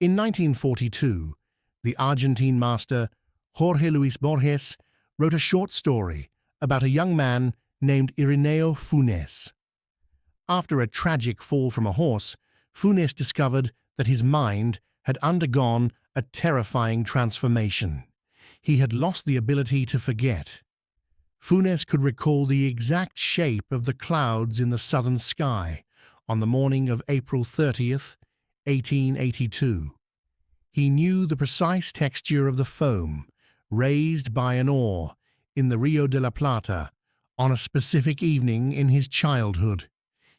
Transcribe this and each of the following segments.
In 1942, the Argentine master Jorge Luis Borges wrote a short story about a young man named Ireneo Funes. After a tragic fall from a horse, Funes discovered that his mind had undergone a terrifying transformation. He had lost the ability to forget. Funes could recall the exact shape of the clouds in the southern sky on the morning of April 30th, 1882. He knew the precise texture of the foam raised by an oar in the Rio de la Plata on a specific evening in his childhood.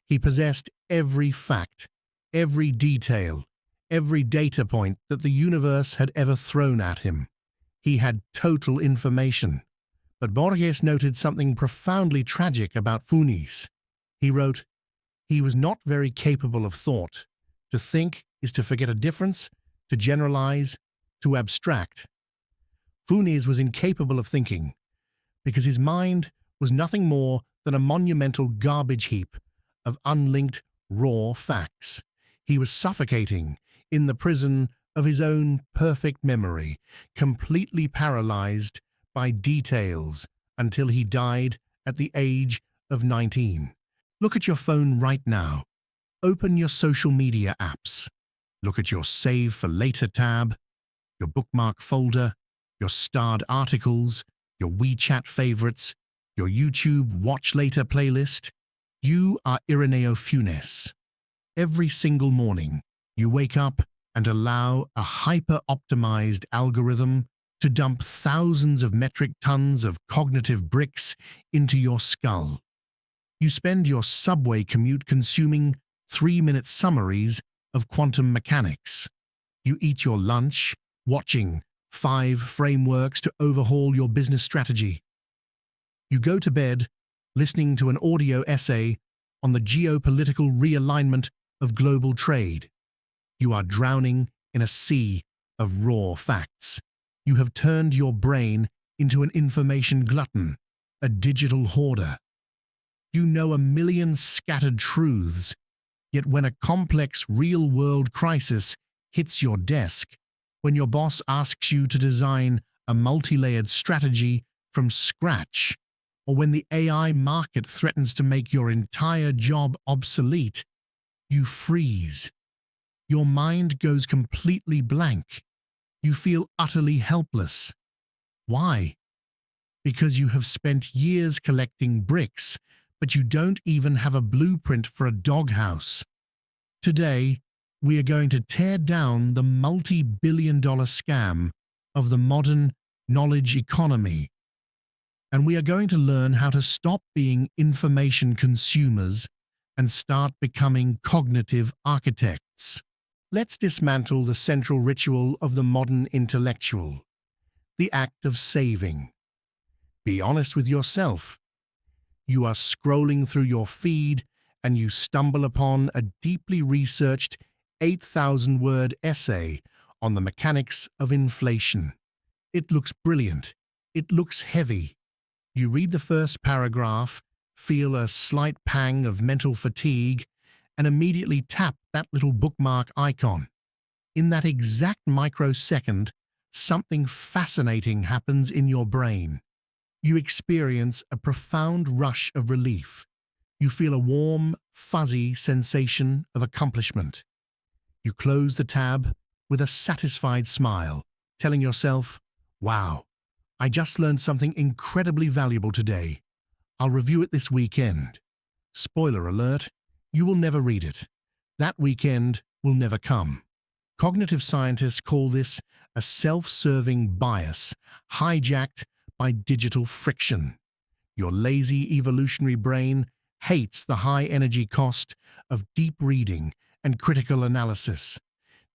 He possessed every fact, every detail, every data point that the universe had ever thrown at him. He had total information. But Borges noted something profoundly tragic about Funes. He wrote, "He was not very capable of thought. To think is to forget a difference, to generalize, to abstract." Funes was incapable of thinking because his mind was nothing more than a monumental garbage heap of unlinked, raw facts. He was suffocating in the prison of his own perfect memory, completely paralyzed by details until he died at the age of 19. Look at your phone right now. Open your social media apps. Look at your Save for Later tab, your bookmark folder, your starred articles, your WeChat favorites, your YouTube Watch Later playlist. You are Ireneo Funes. Every single morning, you wake up and allow a hyper-optimized algorithm to dump thousands of metric tons of cognitive bricks into your skull. You spend your subway commute consuming 3-minute summaries of quantum mechanics. You eat your lunch watching 5 frameworks to overhaul your business strategy. You go to bed listening to an audio essay on the geopolitical realignment of global trade. You are drowning in a sea of raw facts. You have turned your brain into an information glutton, a digital hoarder. You know a million scattered truths, yet when a complex real-world crisis hits your desk, when your boss asks you to design a multi-layered strategy from scratch, or when the AI market threatens to make your entire job obsolete, you freeze. Your mind goes completely blank. You feel utterly helpless. Why? Because you have spent years collecting bricks, but you don't even have a blueprint for a doghouse. Today, we are going to tear down the multi-billion-dollar scam of the modern knowledge economy. And we are going to learn how to stop being information consumers and start becoming cognitive architects. Let's dismantle the central ritual of the modern intellectual, the act of saving. Be honest with yourself. You are scrolling through your feed and you stumble upon a deeply researched 8,000-word essay on the mechanics of inflation. It looks brilliant. It looks heavy. You read the first paragraph, feel a slight pang of mental fatigue, and immediately tap that little bookmark icon. In that exact microsecond, something fascinating happens in your brain. You experience a profound rush of relief. You feel a warm, fuzzy sensation of accomplishment. You close the tab with a satisfied smile, telling yourself, "Wow, I just learned something incredibly valuable today. I'll review it this weekend." Spoiler alert, you will never read it. That weekend will never come. Cognitive scientists call this a self-serving bias, hijacked by digital friction. Your lazy evolutionary brain hates the high-energy cost of deep reading and critical analysis.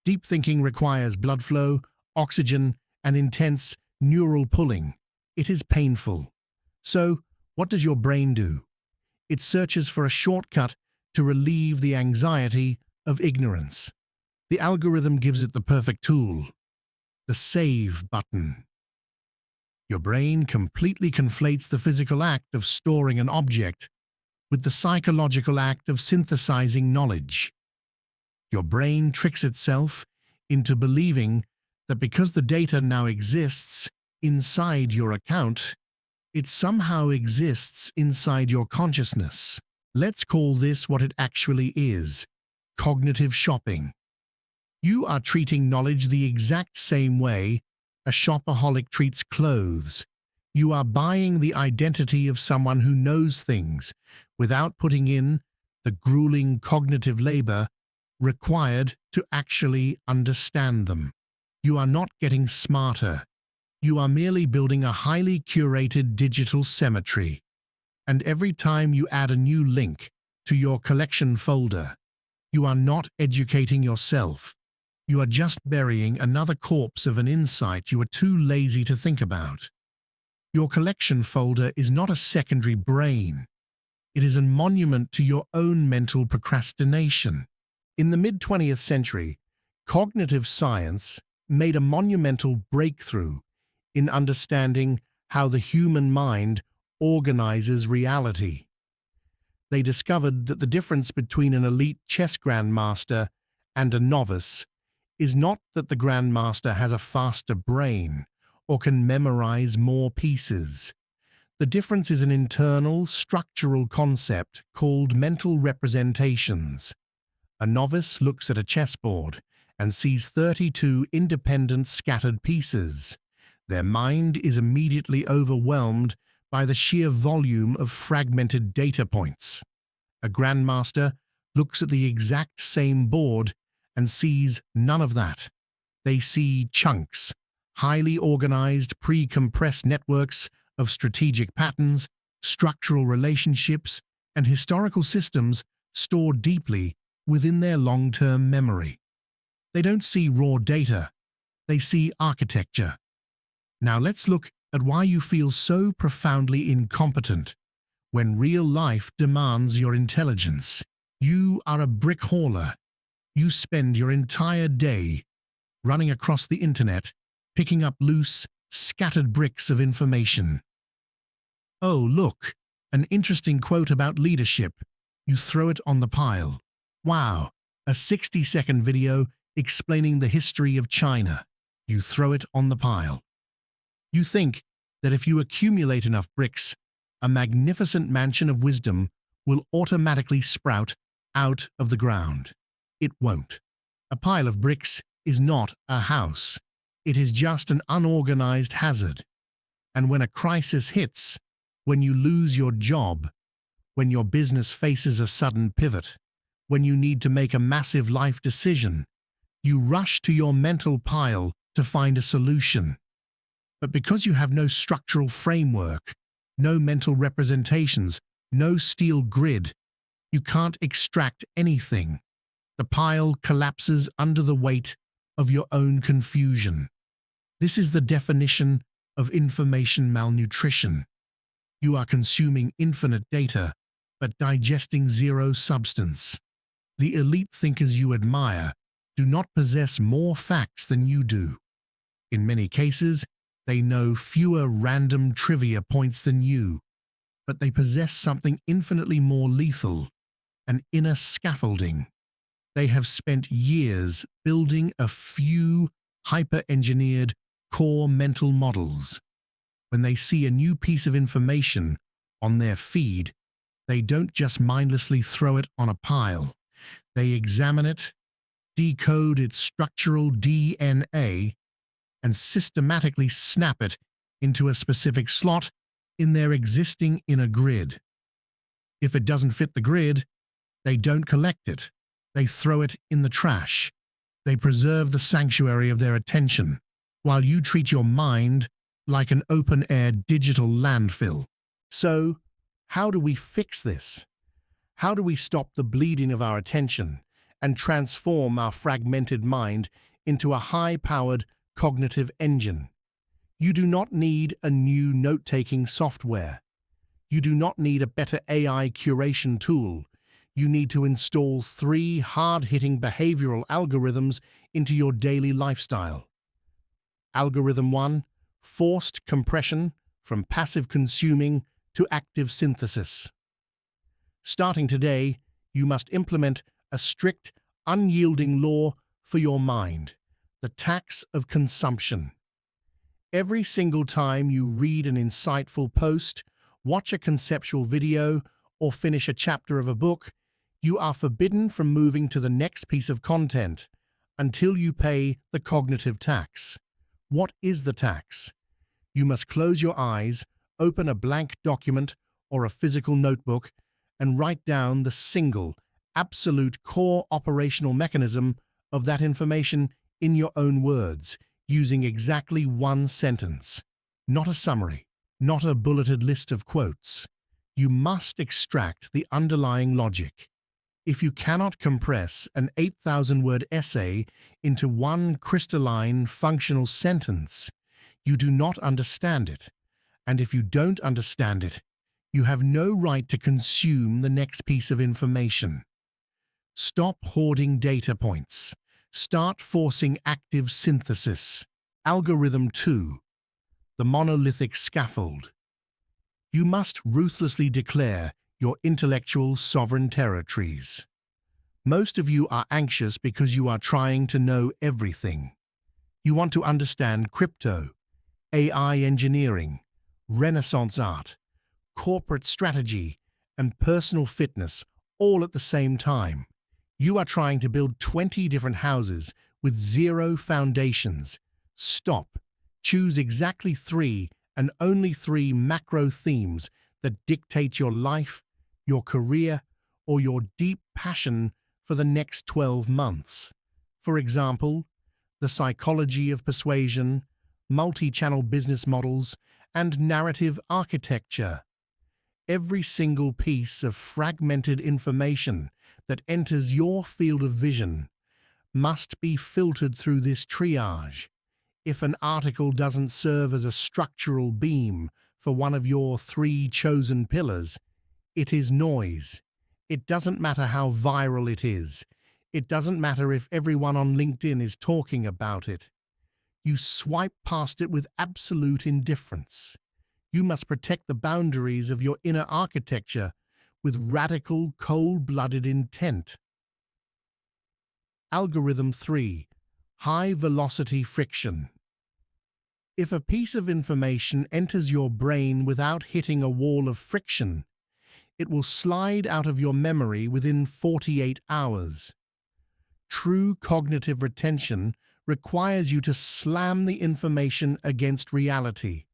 Deep thinking requires blood flow, oxygen, and intense neural pulling. It is painful. So, what does your brain do? It searches for a shortcut to relieve the anxiety of ignorance. The algorithm gives it the perfect tool, the save button. Your brain completely conflates the physical act of storing an object with the psychological act of synthesizing knowledge. Your brain tricks itself into believing that because the data now exists inside your account, it somehow exists inside your consciousness. Let's call this what it actually is: cognitive shopping. You are treating knowledge the exact same way a shopaholic treats clothes. You are buying the identity of someone who knows things without putting in the grueling cognitive labor required to actually understand them. You are not getting smarter. You are merely building a highly curated digital cemetery. And every time you add a new link to your collection folder, you are not educating yourself. You are just burying another corpse of an insight you are too lazy to think about. Your collection folder is not a secondary brain. It is a monument to your own mental procrastination. In the mid-20th century, cognitive science made a monumental breakthrough in understanding how the human mind organizes reality. They discovered that the difference between an elite chess grandmaster and a novice is not that the grandmaster has a faster brain or can memorize more pieces. The difference is an internal, structural concept called mental representations. A novice looks at a chessboard and sees 32 independent scattered pieces. Their mind is immediately overwhelmed by the sheer volume of fragmented data points. A grandmaster looks at the exact same board and sees none of that. They see chunks, highly organized, pre-compressed networks of strategic patterns, structural relationships, and historical systems stored deeply within their long-term memory. They don't see raw data, they see architecture. Now let's look at why you feel so profoundly incompetent when real life demands your intelligence. You are a brick hauler. You spend your entire day running across the internet, picking up loose, scattered bricks of information. Oh, look, an interesting quote about leadership. You throw it on the pile. Wow, a 60-second video explaining the history of China. You throw it on the pile. You think that if you accumulate enough bricks, a magnificent mansion of wisdom will automatically sprout out of the ground. It won't. A pile of bricks is not a house. It is just an unorganized hazard. And when a crisis hits, when you lose your job, when your business faces a sudden pivot, when you need to make a massive life decision, you rush to your mental pile to find a solution. But because you have no structural framework, no mental representations, no steel grid, you can't extract anything. The pile collapses under the weight of your own confusion. This is the definition of information malnutrition. You are consuming infinite data, but digesting zero substance. The elite thinkers you admire do not possess more facts than you do. In many cases, they know fewer random trivia points than you, but they possess something infinitely more lethal, an inner scaffolding. They have spent years building a few hyper-engineered core mental models. When they see a new piece of information on their feed, they don't just mindlessly throw it on a pile. They examine it, decode its structural DNA, and systematically snap it into a specific slot in their existing inner grid. If it doesn't fit the grid, they don't collect it. They throw it in the trash. They preserve the sanctuary of their attention, while you treat your mind like an open-air digital landfill. So, how do we fix this? How do we stop the bleeding of our attention and transform our fragmented mind into a high-powered cognitive engine? You do not need a new note-taking software. You do not need a better AI curation tool. You need to install 3 hard-hitting behavioral algorithms into your daily lifestyle. Algorithm 1, forced compression from passive consuming to active synthesis. Starting today, you must implement a strict, unyielding law for your mind. The tax of consumption. Every single time you read an insightful post, watch a conceptual video, or finish a chapter of a book, you are forbidden from moving to the next piece of content until you pay the cognitive tax. What is the tax? You must close your eyes, open a blank document or a physical notebook, and write down the single, absolute core operational mechanism of that information in your own words, using exactly one sentence. Not a summary, not a bulleted list of quotes. You must extract the underlying logic. If you cannot compress an 8,000-word essay into one crystalline, functional sentence, you do not understand it. And if you don't understand it, you have no right to consume the next piece of information. Stop hoarding data points. Start forcing active synthesis. Algorithm 2. The monolithic scaffold. You must ruthlessly declare your intellectual sovereign territories. Most of you are anxious because you are trying to know everything. You want to understand crypto, AI engineering, Renaissance art, corporate strategy, and personal fitness all at the same time. You are trying to build 20 different houses with zero foundations. Stop. Choose exactly 3 and only 3 macro themes that dictate your life, your career, or your deep passion for the next 12 months. For example, the psychology of persuasion, multi-channel business models, and narrative architecture. Every single piece of fragmented information that enters your field of vision must be filtered through this triage. If an article doesn't serve as a structural beam for one of your 3 chosen pillars, it is noise. It doesn't matter how viral it is. It doesn't matter if everyone on LinkedIn is talking about it. You swipe past it with absolute indifference. You must protect the boundaries of your inner architecture with radical, cold-blooded intent. Algorithm 3. High-velocity friction. If a piece of information enters your brain without hitting a wall of friction, it will slide out of your memory within 48 hours. True cognitive retention requires you to slam the information against reality.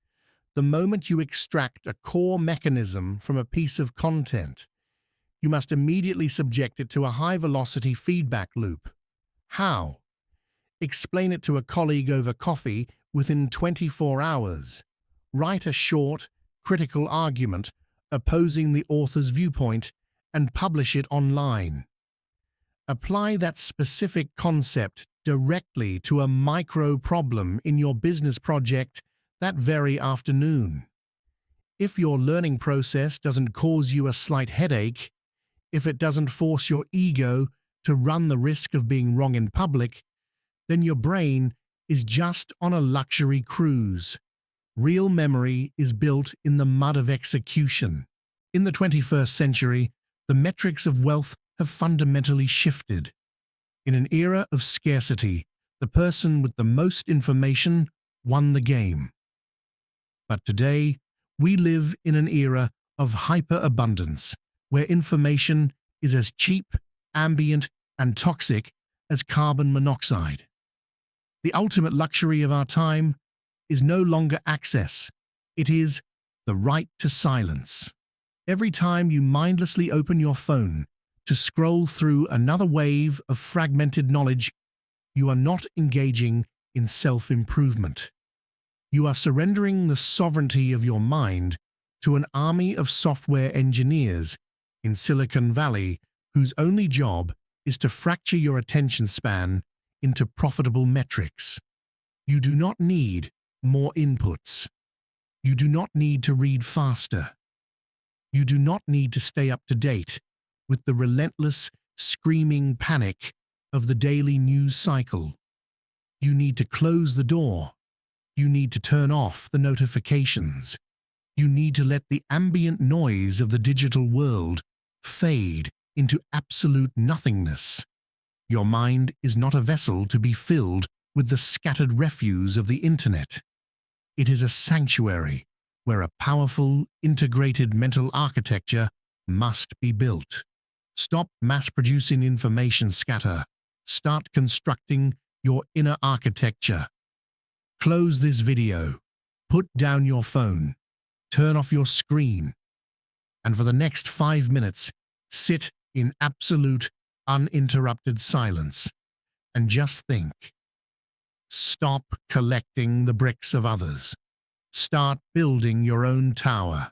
The moment you extract a core mechanism from a piece of content, you must immediately subject it to a high-velocity feedback loop. How? Explain it to a colleague over coffee within 24 hours. Write a short, critical argument opposing the author's viewpoint and publish it online. Apply that specific concept directly to a micro problem in your business project that very afternoon. If your learning process doesn't cause you a slight headache, if it doesn't force your ego to run the risk of being wrong in public, then your brain is just on a luxury cruise. Real memory is built in the mud of execution. In the 21st century, the metrics of wealth have fundamentally shifted. In an era of scarcity, the person with the most information won the game. But today, we live in an era of hyperabundance, where information is as cheap, ambient, and toxic as carbon monoxide. The ultimate luxury of our time is no longer access. It is the right to silence. Every time you mindlessly open your phone to scroll through another wave of fragmented knowledge, you are not engaging in self-improvement. You are surrendering the sovereignty of your mind to an army of software engineers in Silicon Valley whose only job is to fracture your attention span into profitable metrics. You do not need more inputs. You do not need to read faster. You do not need to stay up to date with the relentless, screaming panic of the daily news cycle. You need to close the door. You need to turn off the notifications. You need to let the ambient noise of the digital world fade into absolute nothingness. Your mind is not a vessel to be filled with the scattered refuse of the internet. It is a sanctuary where a powerful, integrated mental architecture must be built. Stop mass-producing information scatter. Start constructing your inner architecture. Close this video. Put down your phone. Turn off your screen. And for the next 5 minutes, sit in absolute, uninterrupted silence. And just think. Stop collecting the bricks of others. Start building your own tower.